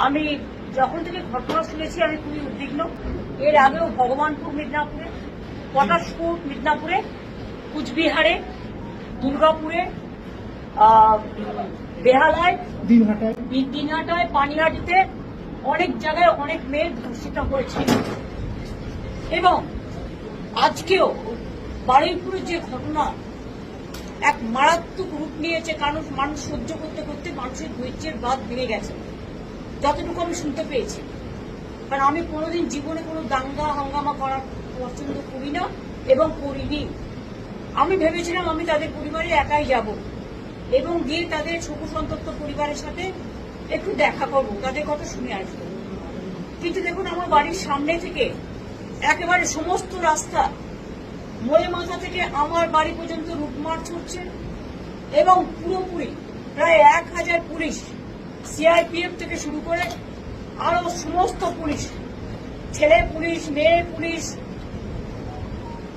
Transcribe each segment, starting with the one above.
আমি যখন থেকে ঘটনা শুনেছি আমি খুবই উদ্বিগ্ন। এর আগেও ভগবানপুর মিদনাপুরে, পটাশপুর মিদনাপুরে, কুচবিহারে, দুর্গাপুরে, বেহালায়, দিনহাটায়, পানিহাটিতে অনেক জায়গায় অনেক মেয়ে ধর্ষিত হয়েছে। এবং আজকেও বারুইপুরে যে ঘটনা এক মারাত্মক রূপ নিয়েছে, কারণ মানুষ সহ্য করতে করতে মানুষের ধৈর্যের বাঁধ ভেঙে গেছে, যতটুকু আমি শুনতে পেয়েছি। কারণ আমি কোনোদিন জীবনে কোনো দাঙ্গা হাঙ্গামা করার পছন্দ করি না এবং করিনি। আমি ভেবেছিলাম আমি তাদের পরিবারে একাই যাব এবং গিয়ে তাদের শোকসন্তপ্ত পরিবারের সাথে একটু দেখা করবো, তাদের কথা শুনে আসবো। কিন্তু দেখুন, আমার বাড়ির সামনে থেকে একেবারে সমস্ত রাস্তা মোড়ে মাথা থেকে আমার বাড়ি পর্যন্ত রুটমার্চ হচ্ছে এবং পুরোপুরি প্রায় 1000 পুলিশ, সিআরপিএফ থেকে শুরু করে আরো সমস্ত পুলিশ, ছেলে পুলিশ, মেয়ে পুলিশ,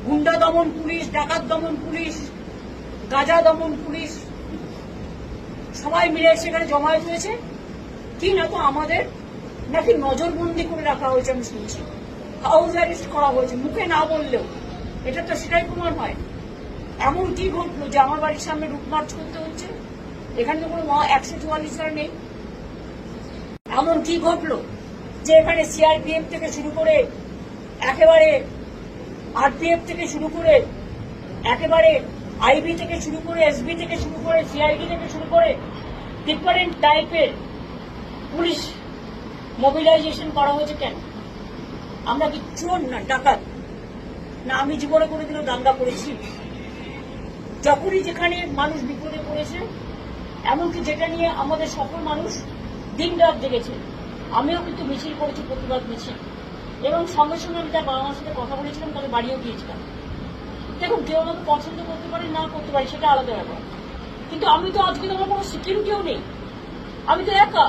গুন্ডা দমন পুলিশ, ডাকাত দমন পুলিশ, গাঁজা দমন পুলিশ, সবাই মিলে সেখানে জমায়েত হয়েছে। কি না তো আমাদের নাকি নজরবন্দি করে রাখা হয়েছে, আমি শুনছি হাউস অ্যারেস্ট করা হয়েছে, মুখে না বললেও। এটা তো সেটাই প্রমাণ হয়। এমন কি ঘটলো যে আমার বাড়ির সামনে রুটমার্চ করতে হচ্ছে? এখানে তো কোনো 144 নেই। এমন কি ঘটলো যে এখানে সিআরপিএফ থেকে শুরু করে একেবারে আরপিএফ থেকে শুরু করে একেবারে আইবি থেকে শুরু করে এসবি থেকে শুরু করে সিআইডি থেকে শুরু করে ডিফারেন্ট টাইপের পুলিশ মোবিলাইজেশন করা হয়েছে? কেন? আমরা কি চোর না ডাকাত? না আমি জীবনে কোনোদিনও দাঙ্গা করেছি? যখনই যেখানে মানুষ বিপদে পড়েছে, এমনকি যেটা নিয়ে আমাদের সকল মানুষ দিন রাত জেগেছে, আমিও কিন্তু মিছিল করেছি, প্রতিবাদ মিছিল, এবং সঙ্গে সঙ্গে আমি তার বাবা মার সাথে কথা বলেছিলাম, তাদের বাড়িও গিয়েছিলাম। দেখুন, কেউ আমাকে পছন্দ করতে পারে, না করতে পারে, সেটা আলাদা ব্যাপার। কিন্তু আমি তো আজকে আমার কোনো সিকিউরিটিও নেই, আমি তো একা।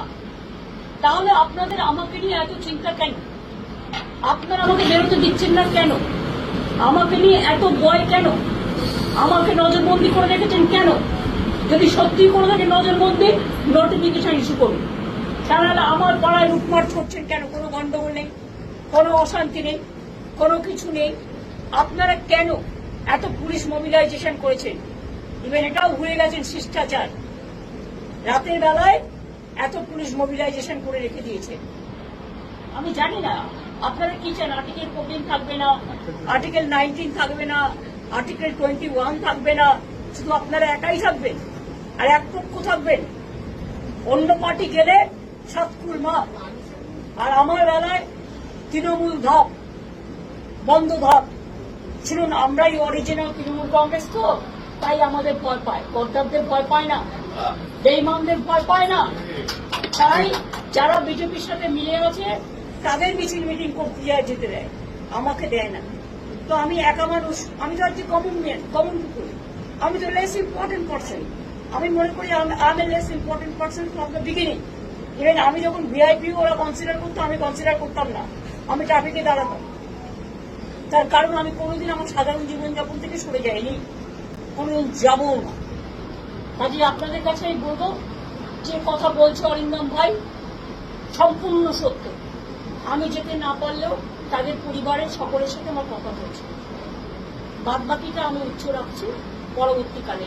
তাহলে আপনাদের আমাকে নিয়ে এত চিন্তা কেন? আপনারা আমাকে বেরোতে দিচ্ছেন না কেন? আমাকে নিয়ে এত ভয় কেন? আমাকে নজরবন্দি করে রেখেছেন কেন? যদি সত্যি করে থাকে নজরবন্দি, নোটিফিকেশন ইস্যু করুন। তাহলে আমার পাড়ায় লুটমার্চ করছেন কেন? কোনো গন্ডগোল নেই, কোনো অশান্তি নেই, কোনো কিছু নেই। আপনারা কেন এত পুলিশ মোবিলাইজেশন করেছেন? ইভেন এটাও ভুলে গেছেন শিষ্টাচার। রাতের বেলায় এত পুলিশ মোবিলাইজেশন করে রেখে দিয়েছে। আমি জানি না আপনারা কি চান। আর্টিকেল 14 থাকবে না, আর্টিকেল 19 থাকবে না, আর্টিকেল 21 থাকবে না, শুধু আপনারা একাই থাকবেন আর এক পক্ষ থাকবেন। অন্য পার্টি গেলে সাতকুল মাপ, আর আমার বেলায় তৃণমূল ধাপ, বন্ধ ধাপ। শুনুন, আমরাই অরিজিনাল তৃণমূল কংগ্রেস, তো তাই আমাদের ভয় পায়। গদ্দারদের ভয় পায় না, বেঈমানদের ভয় পায় না। তাই যারা বিজেপির সাথে মিলে আছে তাদের মিছিল মিটিং করতে যেতে দেয়, আমাকে দেয় না। তো আমি একা মানুষ, আমি তো আজকে কমন করি, আমি তো লেস ইম্পর্টেন্ট পার্সন। আমি মনে করি আমি less important person from the beginning. Even আমি যখন ভিআইপি ওরা কনসিডার করতো, আমি কনসিডার করতাম না, আমি ট্রাফিকে দাঁড়াতাম। তার কারণ আমি কোনোদিন আমার সাধারণ জীবনযাপন থেকে সরে যাইনি, কোনোদিন যাবো না। কাজে আপনাদের কাছে আমি বলবো, যে কথা বলছে অরিন্দম ভাই সম্পূর্ণ সত্য। আমি যেতে না পারলেও তাদের পরিবারের সকলের সাথে আমার কথা হয়েছে। বাদ বাকিটা আমি উচ্চ রাখছি পরবর্তীকালে।